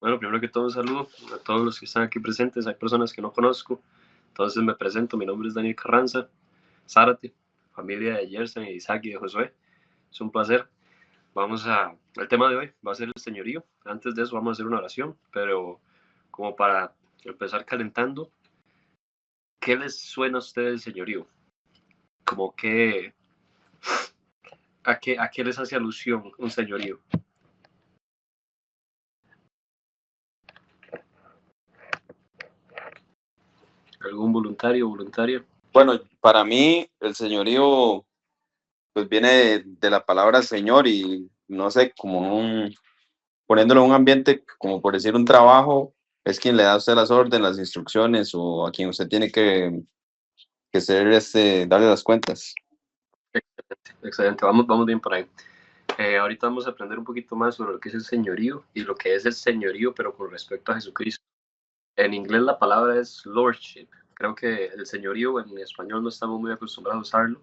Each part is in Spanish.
Bueno, primero que todo, un saludo a todos los que están aquí presentes. Hay personas que no conozco, entonces me presento. Mi nombre es Daniel Carranza, Zárate, familia de Gerson, de Isaac y de Josué. Es un placer. El tema de hoy va a ser el señorío. Antes de eso vamos a hacer una oración, pero como para empezar calentando, ¿qué les suena a ustedes el señorío? Como que, ¿a qué les hace alusión un señorío? ¿Algún voluntario o voluntaria? Bueno, para mí el señorío pues viene de la palabra señor y no sé, poniéndolo en un ambiente como por decir un trabajo, es quien le da a usted las órdenes, las instrucciones o a quien usted tiene que ser, darle las cuentas. Excelente, vamos bien por ahí. Ahorita vamos a aprender un poquito más sobre lo que es el señorío y lo que es el señorío, pero con respecto a Jesucristo. En inglés la palabra es lordship. Creo que el señorío en español no estamos muy acostumbrados a usarlo,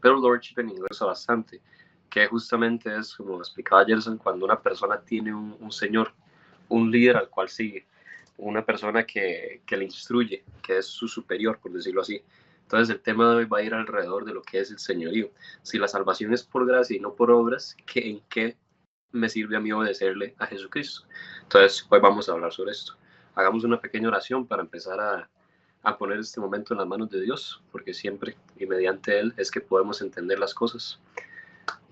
pero lordship en inglés usa bastante, que justamente es, como explicaba Gerson, cuando una persona tiene un señor, un líder al cual sigue, una persona que le instruye, que es su superior, por decirlo así. Entonces el tema de hoy va a ir alrededor de lo que es el señorío. Si la salvación es por gracia y no por obras, ¿en qué me sirve a mí obedecerle a Jesucristo? Entonces hoy vamos a hablar sobre esto. Hagamos una pequeña oración para empezar a poner este momento en las manos de Dios, porque siempre y mediante Él es que podemos entender las cosas.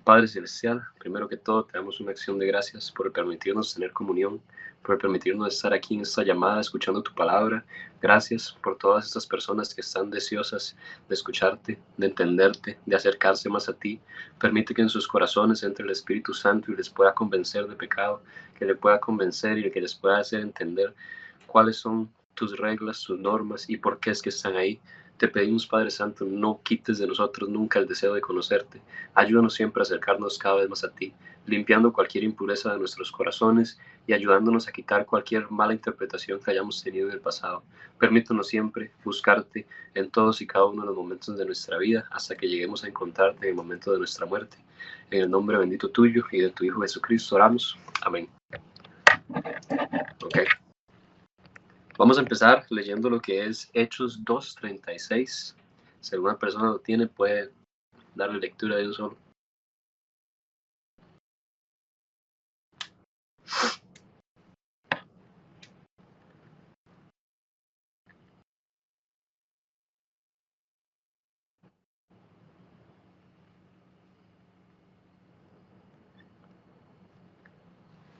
Padre Celestial, primero que todo te damos una acción de gracias por permitirnos tener comunión, por permitirnos estar aquí en esta llamada escuchando tu palabra. Gracias por todas estas personas que están deseosas de escucharte, de entenderte, de acercarse más a ti. Permite que en sus corazones entre el Espíritu Santo y les pueda convencer de pecado, que les pueda convencer y que les pueda hacer entender cuáles son tus reglas, tus normas y por qué es que están ahí. Te pedimos, Padre Santo, no quites de nosotros nunca el deseo de conocerte. Ayúdanos siempre a acercarnos cada vez más a ti, limpiando cualquier impureza de nuestros corazones y ayudándonos a quitar cualquier mala interpretación que hayamos tenido en el pasado. Permítanos siempre buscarte en todos y cada uno de los momentos de nuestra vida hasta que lleguemos a encontrarte en el momento de nuestra muerte. En el nombre bendito tuyo y de tu Hijo Jesucristo oramos. Amén. Ok. Vamos a empezar leyendo lo que es Hechos 2:36. Si alguna persona lo tiene, puede darle lectura de un solo.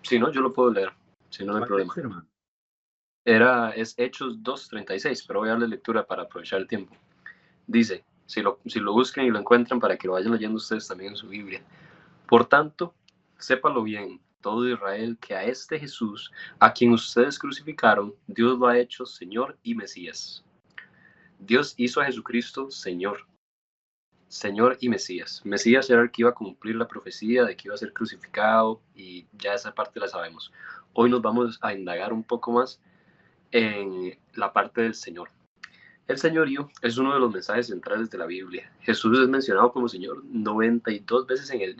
Si no, yo lo puedo leer. Si no, no hay problema. Es Hechos 2:36, pero voy a darle lectura para aprovechar el tiempo. Dice, si lo buscan y lo encuentran para que lo vayan leyendo ustedes también en su Biblia. Por tanto, sépalo bien, todo Israel, que a este Jesús, a quien ustedes crucificaron, Dios lo ha hecho Señor y Mesías. Dios hizo a Jesucristo Señor. Señor y Mesías. Mesías era el que iba a cumplir la profecía de que iba a ser crucificado y ya esa parte la sabemos. Hoy nos vamos a indagar un poco más en la parte del Señor. El señorío es uno de los mensajes centrales de la Biblia. Jesús es mencionado como Señor 92 veces en el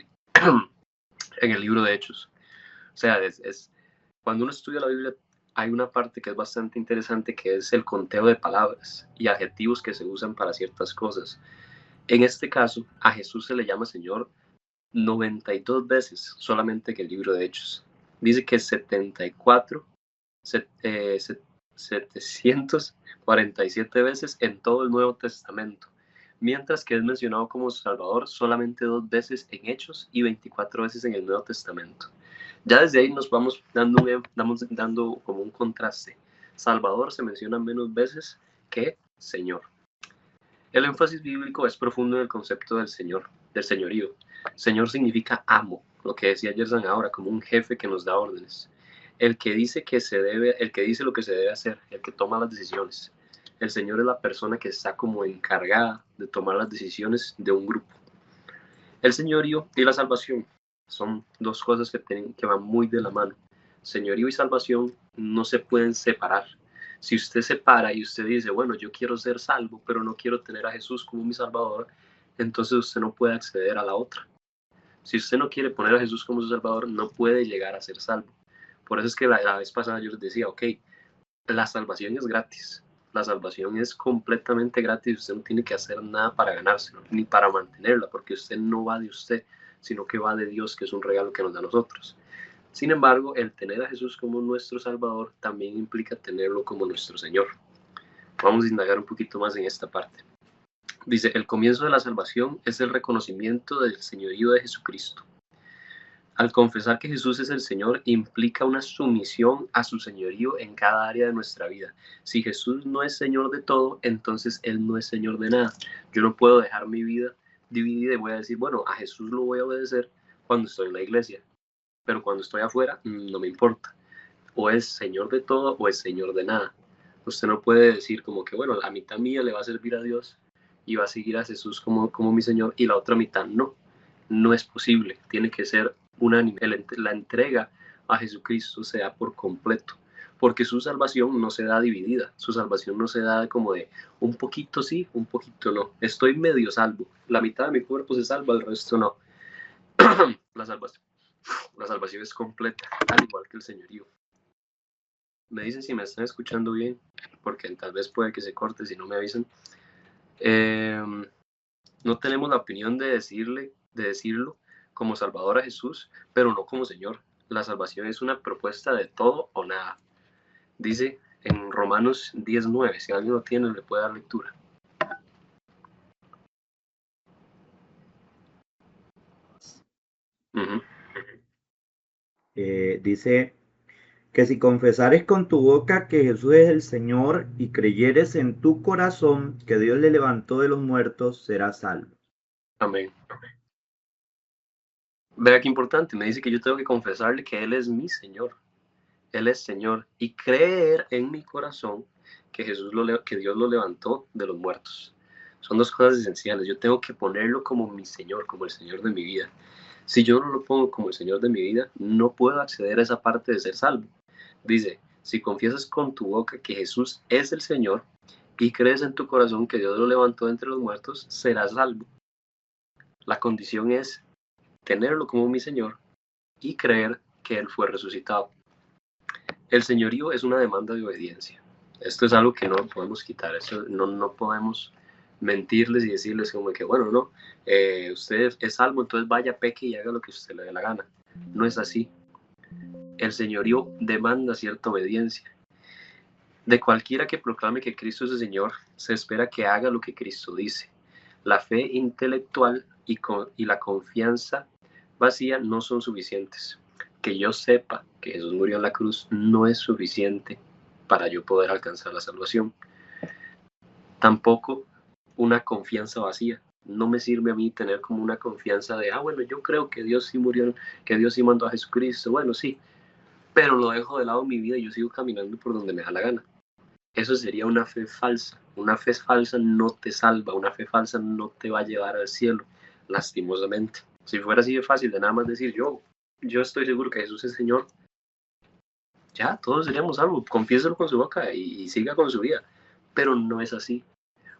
libro de Hechos. O sea, cuando uno estudia la Biblia hay una parte que es bastante interesante que es el conteo de palabras y adjetivos que se usan para ciertas cosas. En este caso, a Jesús se le llama Señor 92 veces solamente que el libro de Hechos. Dice que 747 veces en todo el Nuevo Testamento, mientras que es mencionado como Salvador solamente 2 veces en Hechos y 24 veces en el Nuevo Testamento. Ya desde ahí nos vamos dando como un contraste. Salvador se menciona menos veces que Señor. El énfasis bíblico es profundo en el concepto del Señor, del señorío. Señor significa amo, lo que decía Gerson ahora, como un jefe que nos da órdenes. El que dice lo que se debe hacer, el que toma las decisiones. El Señor es la persona que está como encargada de tomar las decisiones de un grupo. El señorío y la salvación son dos cosas que van muy de la mano. Señorío y salvación no se pueden separar. Si usted se para y usted dice, bueno, yo quiero ser salvo, pero no quiero tener a Jesús como mi Salvador, entonces usted no puede acceder a la otra. Si usted no quiere poner a Jesús como su Salvador, no puede llegar a ser salvo. Por eso es que la vez pasada yo les decía, ok, la salvación es gratis. La salvación es completamente gratis. Usted no tiene que hacer nada para ganárselo, ni para mantenerla, porque usted no va de usted, sino que va de Dios, que es un regalo que nos da a nosotros. Sin embargo, el tener a Jesús como nuestro Salvador también implica tenerlo como nuestro Señor. Vamos a indagar un poquito más en esta parte. Dice, el comienzo de la salvación es el reconocimiento del señorío de Jesucristo. Al confesar que Jesús es el Señor, implica una sumisión a su señorío en cada área de nuestra vida. Si Jesús no es Señor de todo, entonces Él no es Señor de nada. Yo no puedo dejar mi vida dividida y voy a decir, bueno, a Jesús lo voy a obedecer cuando estoy en la iglesia, pero cuando estoy afuera, no me importa. O es Señor de todo o es Señor de nada. Usted no puede decir como que, bueno, la mitad mía le va a servir a Dios y va a seguir a Jesús como mi Señor y la otra mitad no. No es posible. Tiene que ser unánime. La entrega a Jesucristo se da por completo. Porque su salvación no se da dividida. Su salvación no se da como de un poquito sí, un poquito no. Estoy medio salvo. La mitad de mi cuerpo se salva, el resto no. la salvación es completa, al igual que el señorío. Me dicen si me están escuchando bien, porque tal vez puede que se corte si no me avisan. No tenemos la opinión de decirlo como Salvador a Jesús, pero no como Señor. La salvación es una propuesta de todo o nada. Dice en Romanos 10:9, si alguien lo tiene, le puede dar lectura. Dice que si confesares con tu boca que Jesús es el Señor y creyeres en tu corazón que Dios le levantó de los muertos, serás salvo. Amén. Vea qué importante, me dice que yo tengo que confesarle que Él es mi Señor. Él es Señor y creer en mi corazón que que Dios lo levantó de los muertos. Son dos cosas esenciales. Yo tengo que ponerlo como mi Señor, como el Señor de mi vida. Si yo no lo pongo como el Señor de mi vida, no puedo acceder a esa parte de ser salvo. Dice, si confiesas con tu boca que Jesús es el Señor y crees en tu corazón que Dios lo levantó de entre los muertos, serás salvo. La condición es tenerlo como mi Señor y creer que Él fue resucitado. El señorío es una demanda de obediencia. Esto es algo que no podemos quitar. Eso no podemos mentirles y decirles como que, bueno, no, usted es salvo, entonces vaya, peque y haga lo que usted le dé la gana. No es así. El señorío demanda cierta obediencia. De cualquiera que proclame que Cristo es el Señor, se espera que haga lo que Cristo dice. La fe intelectual y la confianza vacía no son suficientes. Que yo sepa que Jesús murió en la cruz no es suficiente para yo poder alcanzar la salvación. Tampoco una confianza vacía. No me sirve a mí tener como una confianza de, bueno, yo creo que Dios sí murió, que Dios sí mandó a Jesucristo. Bueno, sí, pero lo dejo de lado en mi vida y yo sigo caminando por donde me da la gana. Eso sería una fe falsa. Una fe falsa no te salva, una fe falsa no te va a llevar al cielo, lastimosamente. Si fuera así de fácil de nada más decir yo estoy seguro que Jesús es Señor, ya todos seríamos salvos, confiéselo con su boca y siga con su vida. Pero no es así.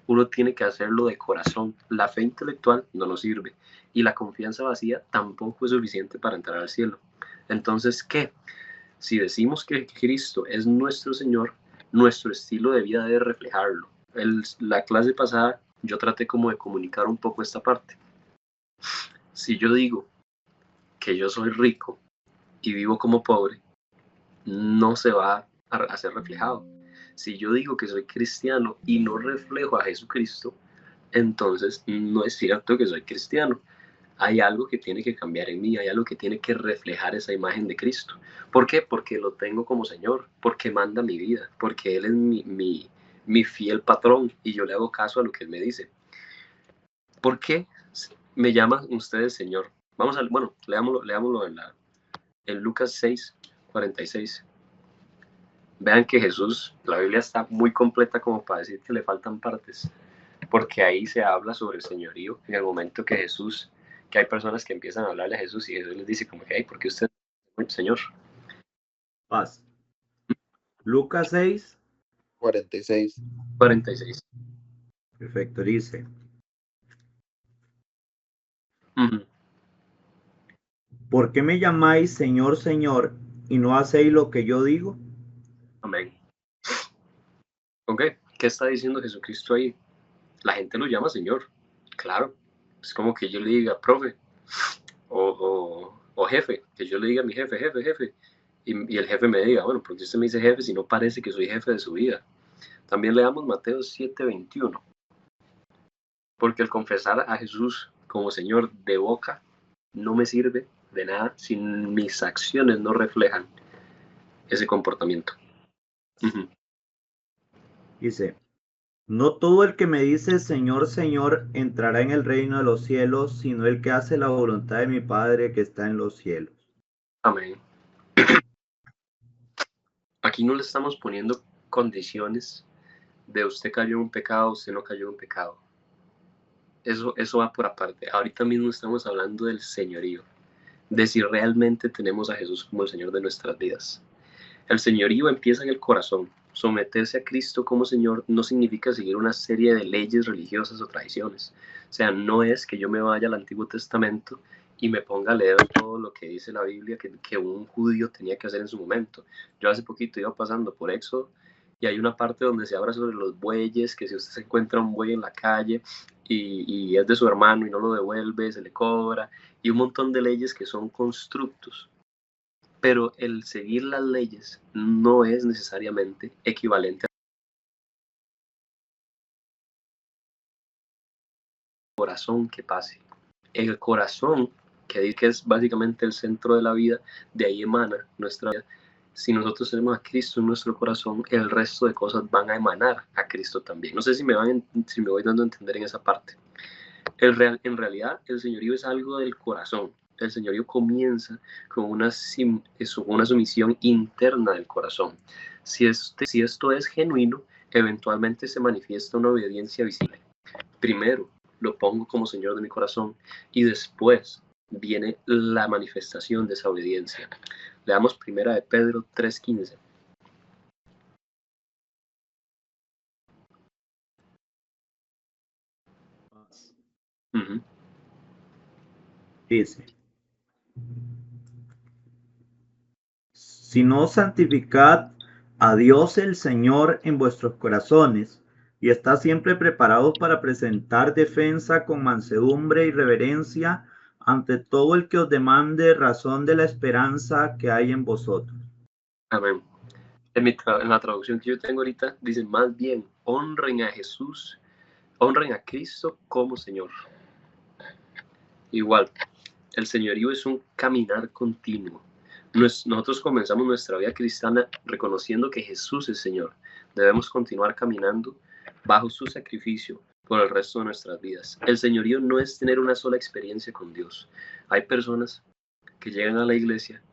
Uno tiene que hacerlo de corazón. La fe intelectual no nos sirve y la confianza vacía tampoco es suficiente para entrar al cielo. Entonces, ¿qué? Si decimos que Cristo es nuestro Señor, nuestro estilo de vida debe reflejarlo. La clase pasada yo traté como de comunicar un poco esta parte. Si yo digo que yo soy rico y vivo como pobre, no se va a ser reflejado. Si yo digo que soy cristiano y no reflejo a Jesucristo, entonces no es cierto que soy cristiano. Hay algo que tiene que cambiar en mí, hay algo que tiene que reflejar esa imagen de Cristo. ¿Por qué? Porque lo tengo como Señor, porque manda mi vida, porque Él es mi fiel patrón y yo le hago caso a lo que Él me dice. ¿Por qué me llaman ustedes Señor? Bueno, leámoslo en Lucas 6:46. Vean que Jesús, la Biblia está muy completa como para decir que le faltan partes, porque ahí se habla sobre el señorío en el momento que hay personas que empiezan a hablarle a Jesús y Jesús les dice como que, ¿por qué usted es Señor? Paz. Lucas 6. 46. 46. Perfecto, dice. ¿Por qué me llamáis Señor, Señor, y no hacéis lo que yo digo? Amén. Ok, ¿qué está diciendo Jesucristo ahí? La gente lo llama Señor, claro. Es como que yo le diga, profe, o jefe, que yo le diga a mi jefe, jefe, y el jefe me diga, bueno, porque usted me dice jefe si no parece que soy jefe de su vida. También leamos Mateo 7:21, porque el confesar a Jesús como Señor de boca no me sirve de nada si mis acciones no reflejan ese comportamiento. Dice, no todo el que me dice Señor, Señor entrará en el reino de los cielos, sino el que hace la voluntad de mi Padre que está en los cielos. Amén. Aquí no le estamos poniendo condiciones de usted cayó en un pecado, usted no cayó en un pecado. Eso va por aparte. Ahorita mismo estamos hablando del señorío, de si realmente tenemos a Jesús como el Señor de nuestras vidas. El señorío empieza en el corazón. Someterse a Cristo como Señor no significa seguir una serie de leyes religiosas o tradiciones. O sea, no es que yo me vaya al Antiguo Testamento y me ponga a leer todo lo que dice la Biblia que un judío tenía que hacer en su momento. Yo hace poquito iba pasando por Éxodo y hay una parte donde se habla sobre los bueyes, que si usted se encuentra un buey en la calle y es de su hermano y no lo devuelve, se le cobra, y un montón de leyes que son constructos. Pero el seguir las leyes no es necesariamente equivalente al corazón que pase. El corazón, que es básicamente el centro de la vida, de ahí emana nuestra vida. Si nosotros tenemos a Cristo en nuestro corazón, el resto de cosas van a emanar a Cristo también. No sé si me voy dando a entender en esa parte. En realidad, el señorío es algo del corazón. El señorío comienza con una sumisión interna del corazón. Si esto es genuino, eventualmente se manifiesta una obediencia visible. Primero lo pongo como Señor de mi corazón y después viene la manifestación de esa obediencia. Leamos primera de Pedro 3:15. Dice, sino santificad a Dios el Señor en vuestros corazones y estad siempre preparados para presentar defensa con mansedumbre y reverencia ante todo el que os demande razón de la esperanza que hay en vosotros. Amén. En la traducción que yo tengo ahorita dice más bien honren a Jesús, honren a Cristo como Señor. Igual, el señorío es un caminar continuo. Nosotros comenzamos nuestra vida cristiana reconociendo que Jesús es Señor. Debemos continuar caminando bajo su sacrificio por el resto de nuestras vidas. El señorío no es tener una sola experiencia con Dios. Hay personas que llegan a la iglesia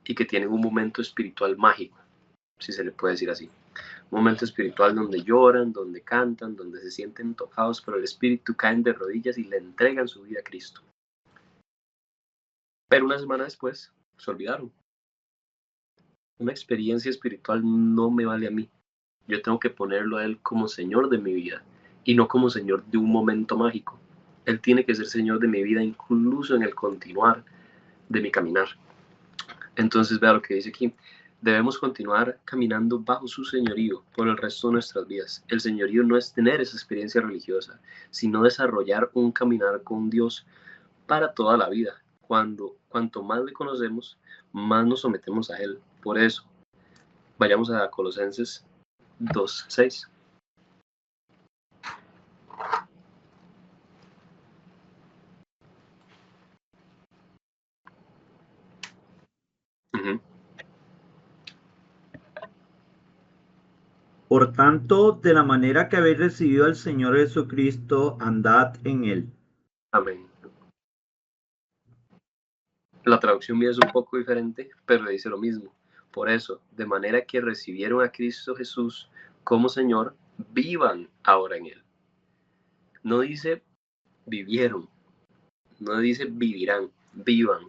y que tienen un momento espiritual mágico, si se le puede decir así. Un momento espiritual donde lloran, donde cantan, donde se sienten tocados por el Espíritu, caen de rodillas y le entregan su vida a Cristo. Pero una semana después se olvidaron. Una experiencia espiritual no me vale a mí. Yo tengo que ponerlo a Él como Señor de mi vida y no como Señor de un momento mágico. Él tiene que ser Señor de mi vida incluso en el continuar de mi caminar. Entonces vea lo que dice aquí. Debemos continuar caminando bajo su señorío por el resto de nuestras vidas. El señorío no es tener esa experiencia religiosa, sino desarrollar un caminar con Dios para toda la vida. Cuanto más le conocemos, más nos sometemos a Él. Por eso, vayamos a Colosenses 2:6. Por tanto, de la manera que habéis recibido al Señor Jesucristo, andad en Él. Amén. La traducción mía es un poco diferente, pero dice lo mismo. Por eso, de manera que recibieron a Cristo Jesús como Señor, vivan ahora en Él. No dice vivieron, no dice vivirán, vivan.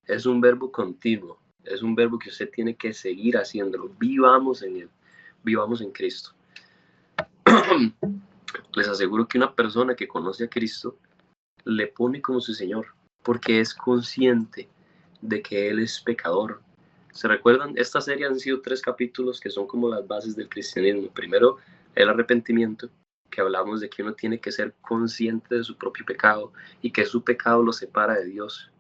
Es un verbo continuo, es un verbo que usted tiene que seguir haciéndolo. Vivamos en Él, vivamos en Cristo. Les aseguro que una persona que conoce a Cristo le pone como su Señor, porque es consciente de que Él es pecador, ¿Se recuerdan? Esta serie han sido 3 capítulos que son como las bases del cristianismo. Primero, el arrepentimiento, que hablamos de que uno tiene que ser consciente de su propio pecado y que su pecado lo separa de Dios.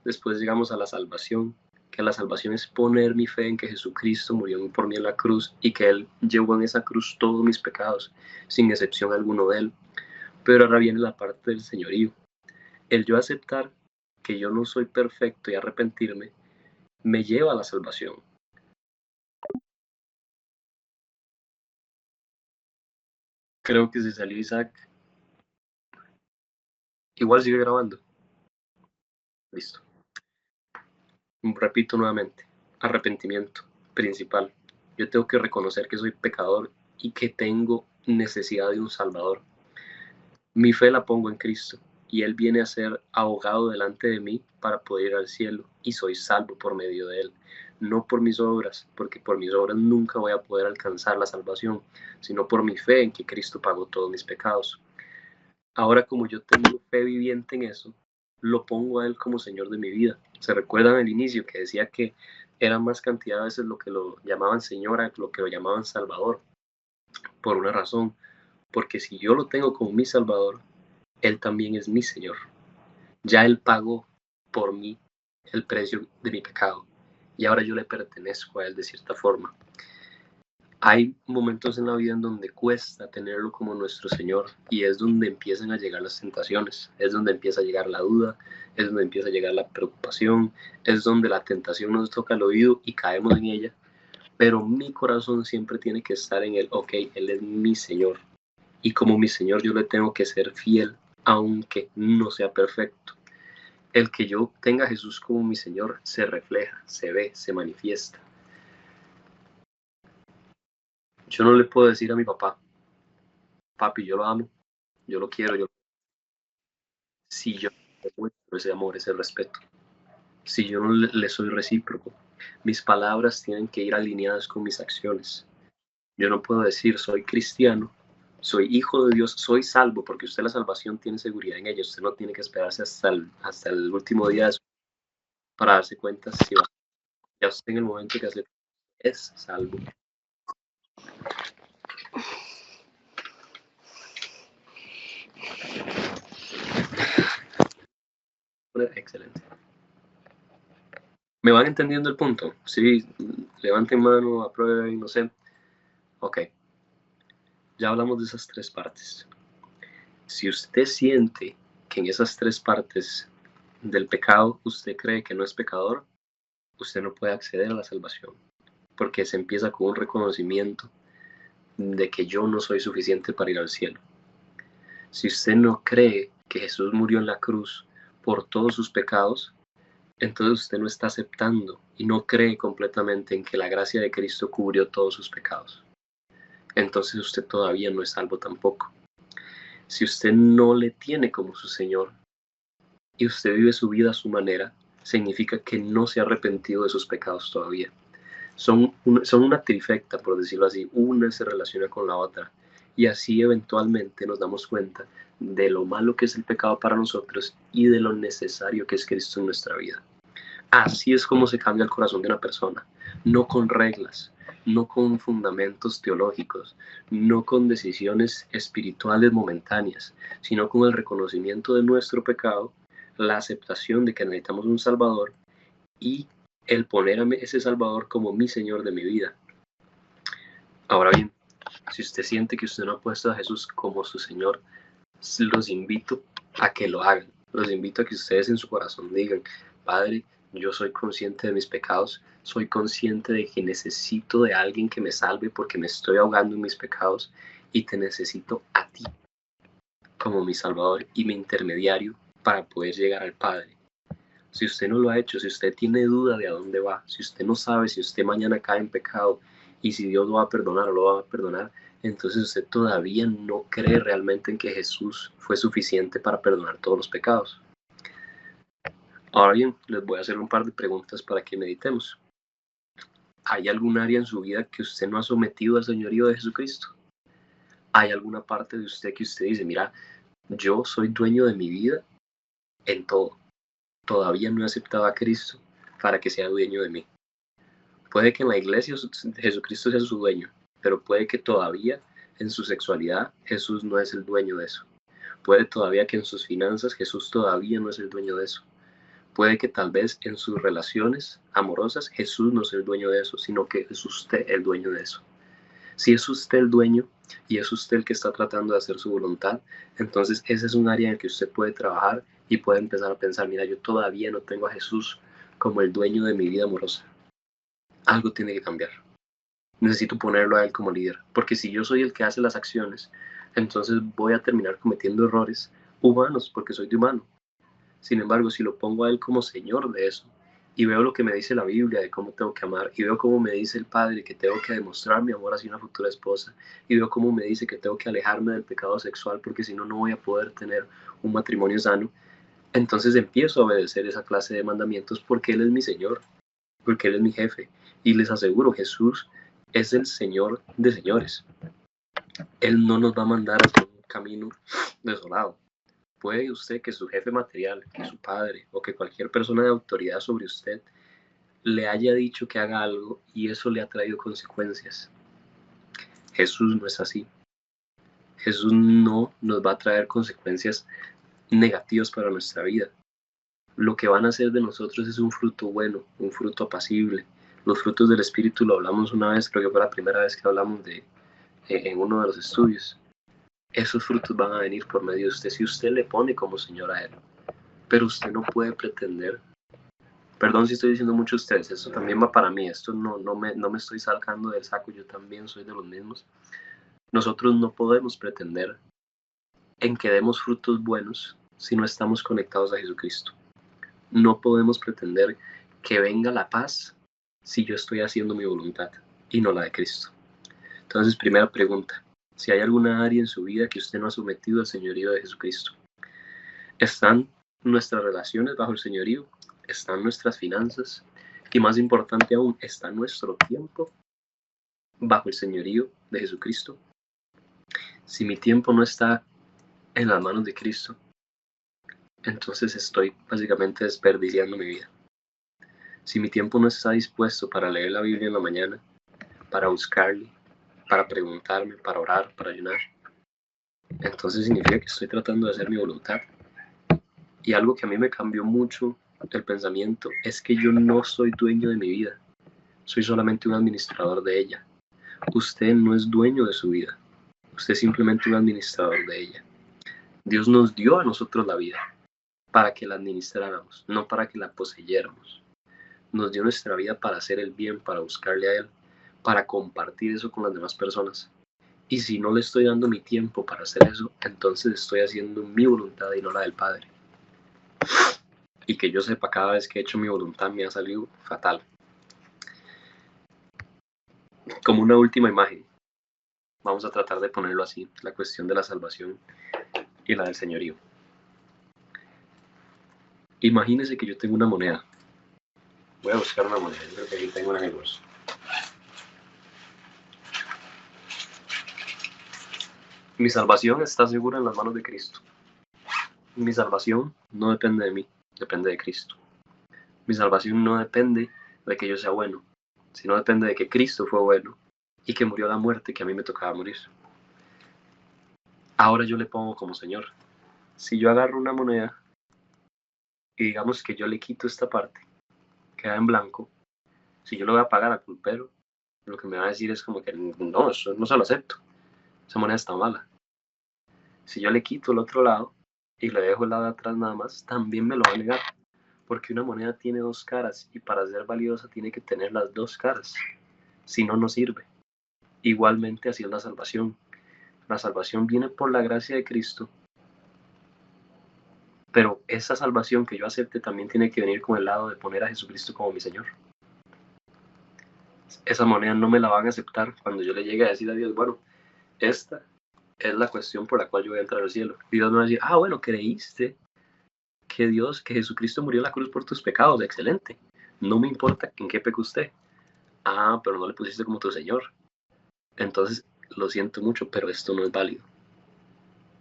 Después llegamos a la salvación, que la salvación es poner mi fe en que Jesucristo murió por mí en la cruz y que Él llevó en esa cruz todos mis pecados, sin excepción alguno de Él. Pero ahora viene la parte del señorío. El yo aceptar que yo no soy perfecto y arrepentirme, me lleva a la salvación. Creo que se salió Isaac. Igual sigue grabando. Listo. Repito nuevamente. Arrepentimiento principal. Yo tengo que reconocer que soy pecador y que tengo necesidad de un Salvador. Mi fe la pongo en Cristo y Él viene a ser abogado delante de mí para poder ir al cielo y soy salvo por medio de Él. No por mis obras, porque por mis obras nunca voy a poder alcanzar la salvación, sino por mi fe en que Cristo pagó todos mis pecados. Ahora, como yo tengo fe viviente en eso, lo pongo a Él como Señor de mi vida. ¿Se recuerdan al inicio que decía que era más cantidad de veces lo que lo llamaban Señor a lo que lo llamaban Salvador? Por una razón, porque si yo lo tengo como mi Salvador, Él también es mi Señor. Ya Él pagó por mí el precio de mi pecado y ahora yo le pertenezco a Él de cierta forma. Hay momentos en la vida en donde cuesta tenerlo como nuestro Señor y es donde empiezan a llegar las tentaciones, es donde empieza a llegar la duda, es donde empieza a llegar la preocupación, es donde la tentación nos toca el oído y caemos en ella, pero mi corazón siempre tiene que estar en Él. Ok, Él es mi Señor y como mi Señor yo le tengo que ser fiel aunque no sea perfecto. El que yo tenga a Jesús como mi Señor se refleja, se ve, se manifiesta. Yo no le puedo decir a mi papá, papi, yo lo amo, yo lo quiero, si yo no demuestro ese amor, ese respeto, si yo no le soy recíproco, mis palabras tienen que ir alineadas con mis acciones. Yo no puedo decir soy cristiano, soy hijo de Dios, soy salvo, porque usted la salvación tiene seguridad en ella. Usted no tiene que esperarse hasta el último día para darse cuenta si va. Ya usted en el momento que hace es salvo. Excelente. ¿Me van entendiendo el punto? Sí, levanten mano, aprueben, no sé. Ok, ya hablamos de esas 3 partes. Si usted siente que en esas 3 partes del pecado usted cree que no es pecador, usted no puede acceder a la salvación, porque se empieza con un reconocimiento de que yo no soy suficiente para ir al cielo. Si usted no cree que Jesús murió en la cruz por todos sus pecados, entonces usted no está aceptando y no cree completamente en que la gracia de Cristo cubrió todos sus pecados. Entonces usted todavía no es salvo tampoco. Si usted no le tiene como su Señor y usted vive su vida a su manera, significa que no se ha arrepentido de sus pecados todavía. Son una trifecta, por decirlo así. Una se relaciona con la otra. Y así eventualmente nos damos cuenta de lo malo que es el pecado para nosotros y de lo necesario que es Cristo en nuestra vida. Así es como se cambia el corazón de una persona. No con reglas, no con fundamentos teológicos, no con decisiones espirituales momentáneas, sino con el reconocimiento de nuestro pecado, la aceptación de que necesitamos un Salvador y el poner a ese Salvador como mi Señor de mi vida. Ahora bien, si usted siente que usted no ha puesto a Jesús como su Señor, los invito a que lo hagan. Los invito a que ustedes en su corazón digan, Padre, yo soy consciente de mis pecados, soy consciente de que necesito de alguien que me salve porque me estoy ahogando en mis pecados y te necesito a ti como mi Salvador y mi intermediario para poder llegar al Padre. Si usted no lo ha hecho, si usted tiene duda de a dónde va, si usted no sabe si usted mañana cae en pecado y si Dios lo va a perdonar o lo va a perdonar, entonces usted todavía no cree realmente en que Jesús fue suficiente para perdonar todos los pecados. Ahora bien, les voy a hacer un par de preguntas para que meditemos. ¿Hay algún área en su vida que usted no ha sometido al señorío de Jesucristo? ¿Hay alguna parte de usted que usted dice, mira, yo soy dueño de mi vida en todo? Todavía no he aceptado a Cristo para que sea dueño de mí. Puede que en la iglesia Jesucristo sea su dueño, pero puede que todavía en su sexualidad Jesús no es el dueño de eso. Puede todavía que en sus finanzas Jesús todavía no es el dueño de eso. Puede que tal vez en sus relaciones amorosas Jesús no es el dueño de eso, sino que es usted el dueño de eso. Si es usted el dueño y es usted el que está tratando de hacer su voluntad, entonces ese es un área en el que usted puede trabajar y puede empezar a pensar, mira, yo todavía no tengo a Jesús como el dueño de mi vida amorosa. Algo tiene que cambiar. Necesito ponerlo a él como líder, porque si yo soy el que hace las acciones, entonces voy a terminar cometiendo errores humanos, porque soy de humano. Sin embargo, si lo pongo a él como señor de eso, y veo lo que me dice la Biblia de cómo tengo que amar, y veo cómo me dice el Padre que tengo que demostrar mi amor hacia una futura esposa, y veo cómo me dice que tengo que alejarme del pecado sexual, porque si no, no voy a poder tener un matrimonio sano, entonces empiezo a obedecer esa clase de mandamientos porque Él es mi Señor, porque Él es mi jefe. Y les aseguro, Jesús es el Señor de señores. Él no nos va a mandar a un camino desolado. Puede usted que su jefe material, que su padre o que cualquier persona de autoridad sobre usted le haya dicho que haga algo y eso le ha traído consecuencias. Jesús no es así. Jesús no nos va a traer consecuencias negativas para nuestra vida. Lo que van a hacer de nosotros es un fruto bueno, un fruto apacible. Los frutos del Espíritu lo hablamos una vez, creo que fue la primera vez que hablamos en uno de los estudios. Esos frutos van a venir por medio de usted si usted le pone como Señor a Él. Pero usted no puede pretender, perdón si estoy diciendo mucho a ustedes, esto también va para mí, esto no me estoy sacando del saco, yo también soy de los mismos. Nosotros no podemos pretender en que demos frutos buenos si no estamos conectados a Jesucristo. No podemos pretender que venga la paz si yo estoy haciendo mi voluntad y no la de Cristo. Entonces, primera pregunta, si hay alguna área en su vida que usted no ha sometido al señorío de Jesucristo. ¿Están nuestras relaciones bajo el señorío? ¿Están nuestras finanzas? Y más importante aún, ¿está nuestro tiempo bajo el señorío de Jesucristo? Si mi tiempo no está en las manos de Cristo, entonces estoy básicamente desperdiciando mi vida. Si mi tiempo no está dispuesto para leer la Biblia en la mañana, para buscarle, para preguntarme, para orar, para ayunar, entonces significa que estoy tratando de hacer mi voluntad. Y algo que a mí me cambió mucho el pensamiento es que yo no soy dueño de mi vida, soy solamente un administrador de ella. Usted no es dueño de su vida, usted es simplemente un administrador de ella. Dios nos dio a nosotros la vida para que la administráramos, no para que la poseyéramos. Nos dio nuestra vida para hacer el bien, para buscarle a Él, para compartir eso con las demás personas. Y si no le estoy dando mi tiempo para hacer eso, entonces estoy haciendo mi voluntad y no la del Padre. Y que yo sepa, cada vez que he hecho mi voluntad me ha salido fatal. Como una última imagen, vamos a tratar de ponerlo así, la cuestión de la salvación y la del señorío. Imagínese que yo tengo una moneda. Voy a buscar una moneda, yo creo que aquí tengo una en el bolso. Mi salvación está segura en las manos de Cristo. Mi salvación no depende de mí, depende de Cristo. Mi salvación no depende de que yo sea bueno, sino depende de que Cristo fue bueno y que murió la muerte que a mí me tocaba morir. Ahora yo le pongo como Señor. Si yo agarro una moneda y digamos que yo le quito esta parte, queda en blanco, si yo lo voy a pagar al pulpero, lo que me va a decir es como que no, eso no se lo acepto. Esa moneda está mala. Si yo le quito el otro lado y le dejo el lado de atrás nada más, también me lo va a negar. Porque una moneda tiene dos caras y para ser valiosa tiene que tener las dos caras. Si no, no sirve. Igualmente así es la salvación. La salvación viene por la gracia de Cristo. Pero esa salvación que yo acepte también tiene que venir con el lado de poner a Jesucristo como mi Señor. Esa moneda no me la van a aceptar cuando yo le llegue a decir a Dios, bueno, esta es la cuestión por la cual yo voy a entrar al cielo. Y Dios me va a decir, bueno, creíste que Jesucristo murió en la cruz por tus pecados, excelente. No me importa en qué pecó usted. Pero no le pusiste como tu Señor. Entonces, lo siento mucho, pero esto no es válido.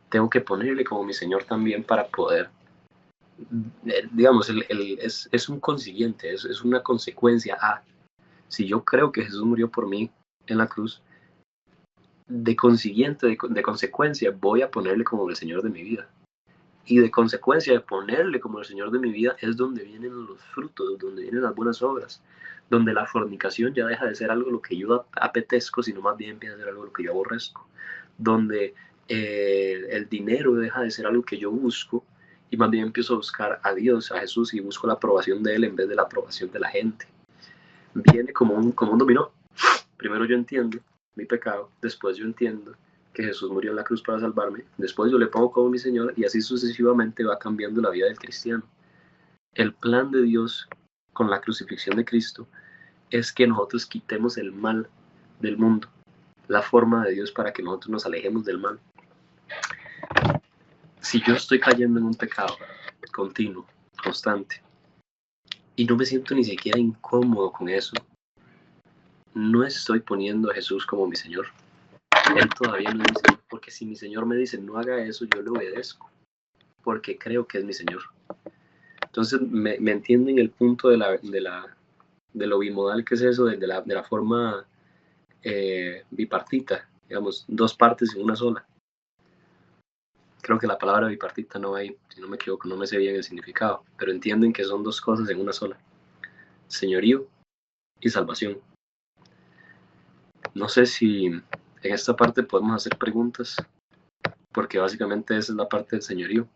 Tengo que ponerle como mi Señor también para poder, digamos, es un consiguiente, es una consecuencia Si yo creo que Jesús murió por mí en la cruz, de consiguiente, de consecuencia, voy a ponerle como el Señor de mi vida. Y de consecuencia de ponerle como el Señor de mi vida es donde vienen los frutos, donde vienen las buenas obras, donde la fornicación ya deja de ser algo lo que yo apetezco, sino más bien empieza a ser algo lo que yo aborrezco, donde el dinero deja de ser algo que yo busco y más bien empiezo a buscar a Dios, a Jesús, y busco la aprobación de Él en vez de la aprobación de la gente. Viene como un dominó. Primero yo entiendo mi pecado, después yo entiendo que Jesús murió en la cruz para salvarme, después yo le pongo como mi Señor y así sucesivamente va cambiando la vida del cristiano. El plan de Dios con la crucifixión de Cristo es que nosotros quitemos el mal del mundo, la forma de Dios para que nosotros nos alejemos del mal. Si yo estoy cayendo en un pecado continuo, constante, y no me siento ni siquiera incómodo con eso, no estoy poniendo a Jesús como mi Señor. Él todavía no es mi Señor, porque si mi Señor me dice no haga eso, yo le obedezco, porque creo que es mi Señor. Entonces, me entienden el punto de lo bimodal que es eso, de la forma bipartita, digamos, dos partes en una sola. Creo que la palabra bipartita no hay, si no me equivoco, no me sé bien el significado, pero entienden que son dos cosas en una sola: señorío y salvación. No sé si en esta parte podemos hacer preguntas, porque básicamente esa es la parte del señorío.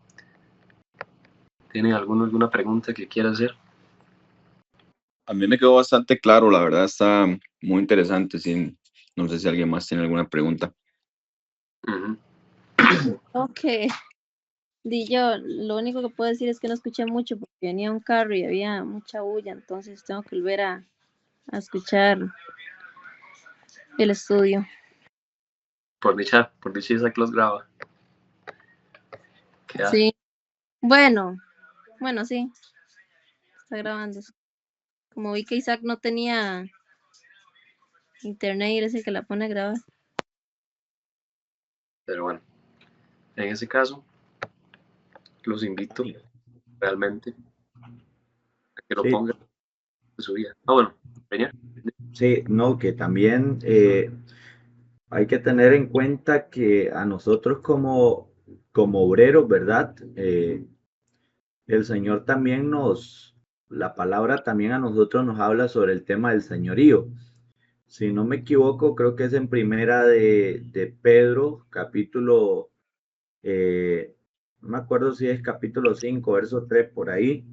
¿Tienen alguna pregunta que quiera hacer? A mí me quedó bastante claro, la verdad está muy interesante. Sí, no sé si alguien más tiene alguna pregunta. Uh-huh. Ok. Yo lo único que puedo decir es que no escuché mucho porque venía un carro y había mucha bulla, entonces tengo que volver a escuchar el estudio. Por dicha Isaac los graba. Sí. Bueno, sí. Está grabando. Como vi que Isaac no tenía internet y eres el que la pone a grabar. Pero bueno, en ese caso, los invito realmente a que lo pongan en su vida. Bueno, Peña. Sí, no, que también hay que tener en cuenta que a nosotros como obreros, ¿verdad? El Señor también la palabra también a nosotros nos habla sobre el tema del señorío. Si no me equivoco, creo que es en primera de Pedro, capítulo, no me acuerdo si es capítulo 5, verso 3, por ahí.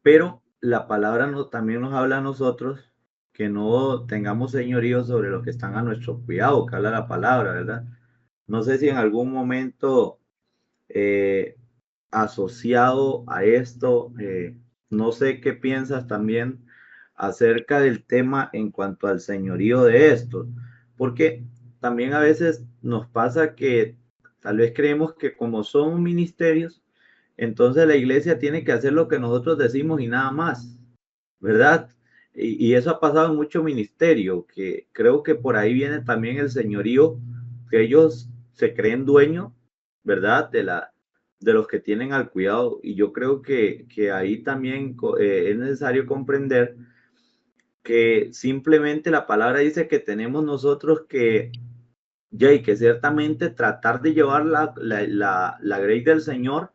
Pero la palabra también nos habla a nosotros que no tengamos señorío sobre los que están a nuestro cuidado, que habla la palabra, ¿verdad? No sé si en algún momento asociado a esto, no sé qué piensas también acerca del tema en cuanto al señorío de esto, porque también a veces nos pasa que tal vez creemos que como son ministerios, entonces la iglesia tiene que hacer lo que nosotros decimos y nada más, ¿verdad? Y eso ha pasado en mucho ministerio, que creo que por ahí viene también el señorío, que ellos se creen dueños, ¿verdad? De los que tienen al cuidado. Y yo creo que ahí también es necesario comprender que simplemente la palabra dice que tenemos nosotros que, ya, y que ciertamente tratar de llevar la grey del Señor,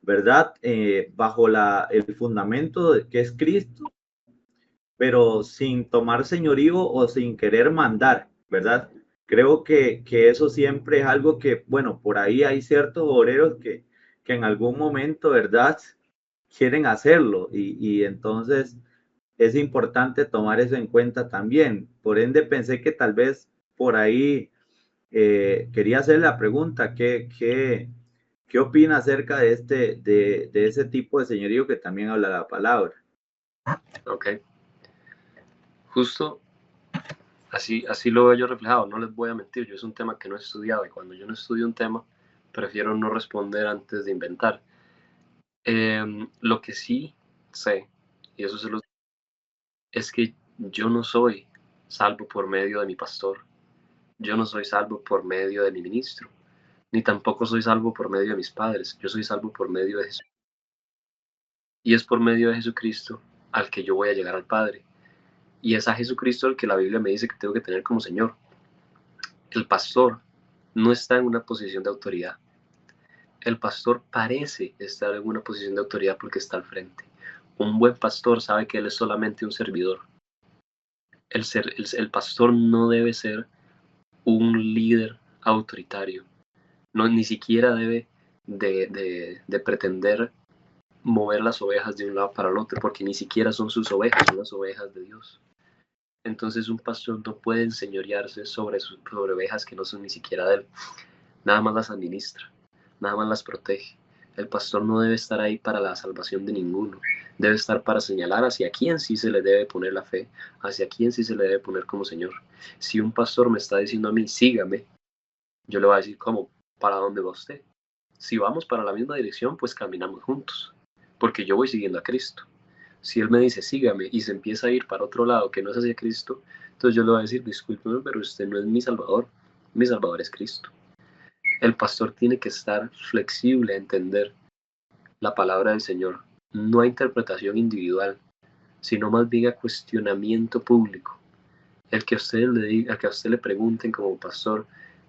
¿verdad? Bajo el fundamento que es Cristo, pero sin tomar señorío o sin querer mandar, ¿verdad? Creo que eso siempre es algo que, bueno, por ahí hay ciertos obreros que en algún momento, ¿verdad? Quieren hacerlo y entonces es importante tomar eso en cuenta también. Por ende, pensé que tal vez por ahí quería hacer la pregunta, ¿qué opina acerca de ese tipo de señorío que también habla la palabra? Ok. Justo así lo veo yo reflejado, no les voy a mentir, yo es un tema que no he estudiado y cuando yo no estudio un tema, prefiero no responder antes de inventar. Lo que sí sé, y eso se lo es que yo no soy salvo por medio de mi pastor, yo no soy salvo por medio de mi ministro, ni tampoco soy salvo por medio de mis padres, yo soy salvo por medio de Jesús. Y es por medio de Jesucristo al que yo voy a llegar al Padre. Y es a Jesucristo el que la Biblia me dice que tengo que tener como Señor. El pastor no está en una posición de autoridad. El pastor parece estar en una posición de autoridad porque está al frente. Un buen pastor sabe que él es solamente un servidor. El pastor no debe ser un líder autoritario. No, ni siquiera debe de pretender mover las ovejas de un lado para el otro, porque ni siquiera son sus ovejas, son las ovejas de Dios. Entonces un pastor no puede enseñorearse sobre ovejas que no son ni siquiera de él. Nada más las administra, nada más las protege. El pastor no debe estar ahí para la salvación de ninguno. Debe estar para señalar hacia quién sí se le debe poner la fe, hacia quién sí se le debe poner como Señor. Si un pastor me está diciendo a mí, sígame, yo le voy a decir, ¿cómo? ¿Para dónde va usted? Si vamos para la misma dirección, pues caminamos juntos, porque yo voy siguiendo a Cristo. Si él me dice, sígame, y se empieza a ir para otro lado que no es hacia Cristo, entonces yo le voy a decir, discúlpeme, pero usted no es mi Salvador es Cristo. El pastor tiene que estar flexible a entender la palabra del Señor, no a interpretación individual, sino más bien a cuestionamiento público. El que a usted le pregunten como pastor,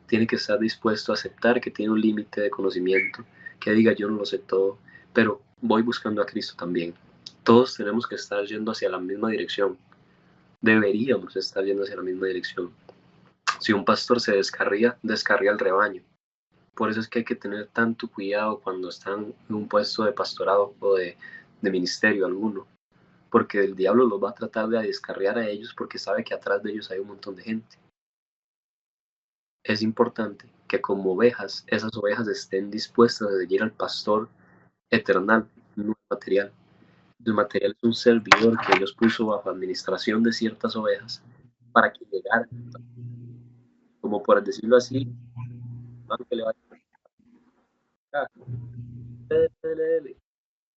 tiene que estar dispuesto a aceptar que tiene un límite de conocimiento, que diga yo no lo sé todo, pero voy buscando a Cristo también. Todos tenemos que estar yendo hacia la misma dirección. Deberíamos estar yendo hacia la misma dirección. Si un pastor se descarría el rebaño. Por eso es que hay que tener tanto cuidado cuando están en un puesto de pastorado o de ministerio alguno, porque el diablo los va a tratar de descarriar a ellos porque sabe que atrás de ellos hay un montón de gente. Es importante que como ovejas, esas ovejas estén dispuestas a seguir al pastor eternal, no material. El material es un servidor que Dios puso bajo administración de ciertas ovejas para que llegara, como por decirlo así, que le va a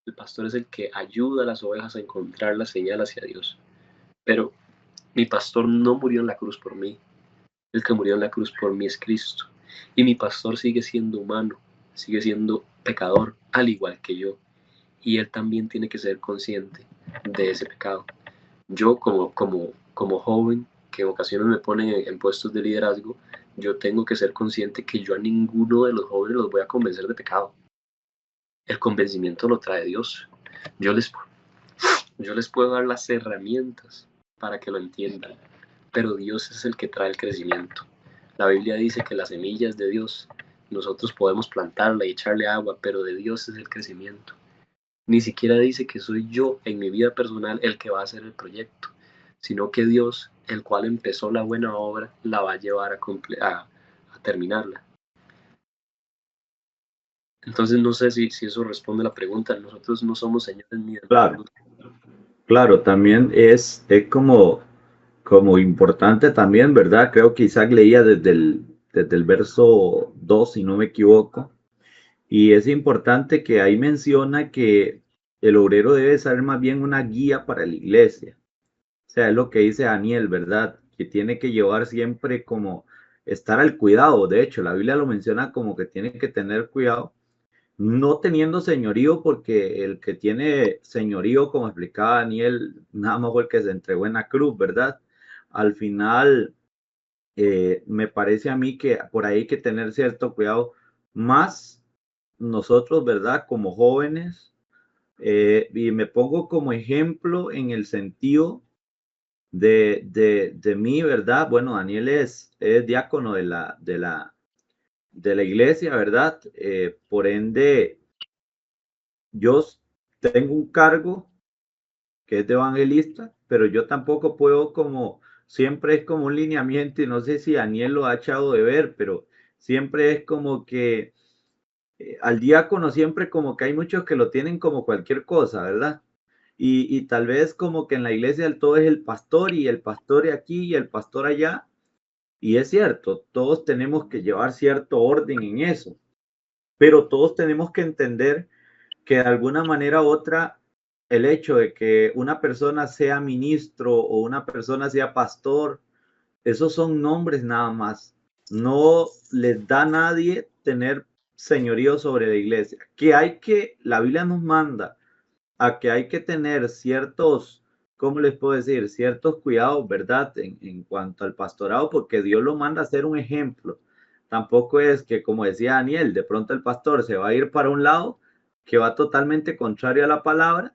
el pastor es el que ayuda a las ovejas a encontrar la señal hacia Dios. Pero mi pastor no murió en la cruz por mí. El que murió en la cruz por mí es Cristo. Y mi pastor sigue siendo humano, sigue siendo pecador, al igual que yo. Y él también tiene que ser consciente de ese pecado. Yo como joven, que en ocasiones me ponen en puestos de liderazgo, yo tengo que ser consciente que yo a ninguno de los jóvenes los voy a convencer de pecado. El convencimiento lo trae Dios. Yo les puedo dar las herramientas para que lo entiendan, pero Dios es el que trae el crecimiento. La Biblia dice que la semilla es de Dios. Nosotros podemos plantarla y echarle agua, pero de Dios es el crecimiento. Ni siquiera dice que soy yo en mi vida personal el que va a hacer el proyecto, sino que Dios, el cual empezó la buena obra, la va a llevar a terminarla. Entonces no sé si eso responde a la pregunta. Nosotros no somos señores ni de Claro, claro, también es como importante también, ¿verdad? Creo que Isaac leía desde el verso 2, si no me equivoco, y es importante que ahí menciona que el obrero debe ser más bien una guía para la iglesia. O sea, es lo que dice Daniel, ¿verdad? Que tiene que llevar siempre como estar al cuidado. De hecho, la Biblia lo menciona como que tiene que tener cuidado, no teniendo señorío, porque el que tiene señorío, como explicaba Daniel, nada más fue el que se entregó en la cruz, ¿verdad? Al final, me parece a mí que por ahí hay que tener cierto cuidado, más nosotros, ¿verdad? Como jóvenes, y me pongo como ejemplo en el sentido de mí, ¿verdad? Bueno, Daniel es diácono de la iglesia, ¿verdad? Por ende, yo tengo un cargo que es de evangelista, pero yo tampoco puedo como, siempre es como un lineamiento, y no sé si Daniel lo ha echado de ver, pero siempre es como que al diácono siempre como que hay muchos que lo tienen como cualquier cosa, ¿verdad? Y tal vez como que en la iglesia el todo es el pastor, y el pastor aquí y el pastor allá, y es cierto, todos tenemos que llevar cierto orden en eso, pero todos tenemos que entender que de alguna manera u otra el hecho de que una persona sea ministro o una persona sea pastor, esos son nombres nada más. No les da a nadie tener señorío sobre la iglesia. La Biblia nos manda a que hay que tener ciertos ¿cómo les puedo decir? Ciertos cuidados, ¿verdad? En cuanto al pastorado, porque Dios lo manda a ser un ejemplo. Tampoco es que, como decía Daniel, de pronto el pastor se va a ir para un lado que va totalmente contrario a la palabra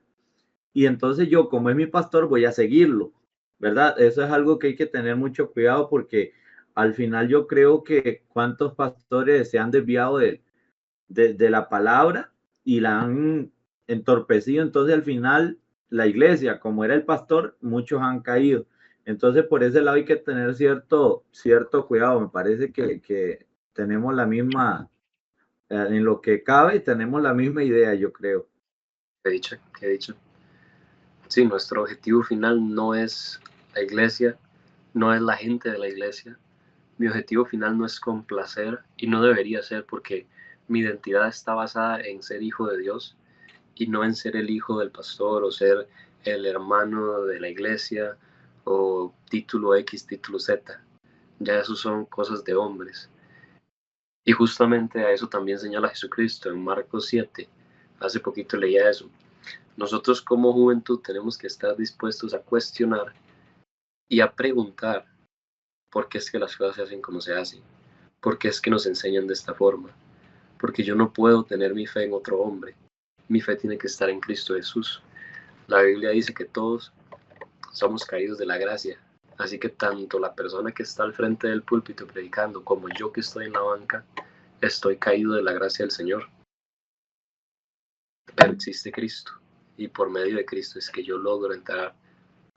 y entonces yo, como es mi pastor, voy a seguirlo, ¿verdad? Eso es algo que hay que tener mucho cuidado porque al final yo creo que cuántos pastores se han desviado de la palabra y la han entorpecido, entonces al final la iglesia, como era el pastor, muchos han caído. Entonces por ese lado hay que tener cierto cuidado. Me parece que tenemos la misma, en lo que cabe, tenemos la misma idea, yo creo. ¿Qué he dicho? ¿Qué he dicho? Sí, nuestro objetivo final no es la iglesia, no es la gente de la iglesia. Mi objetivo final no es complacer y no debería ser porque mi identidad está basada en ser hijo de Dios y no en ser el hijo del pastor o ser el hermano de la iglesia o título X, título Z. Ya eso son cosas de hombres. Y justamente a eso también señala Jesucristo en Marcos 7. Hace poquito leía eso. Nosotros como juventud tenemos que estar dispuestos a cuestionar y a preguntar por qué es que las cosas se hacen como se hacen, por qué es que nos enseñan de esta forma, porque yo no puedo tener mi fe en otro hombre, mi fe tiene que estar en Cristo Jesús. La Biblia dice que todos somos caídos de la gracia, así que tanto la persona que está al frente del púlpito predicando como yo que estoy en la banca, estoy caído de la gracia del Señor. Pero existe Cristo y por medio de Cristo es que yo logro entrar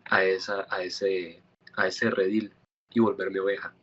a ese redil y volverme oveja.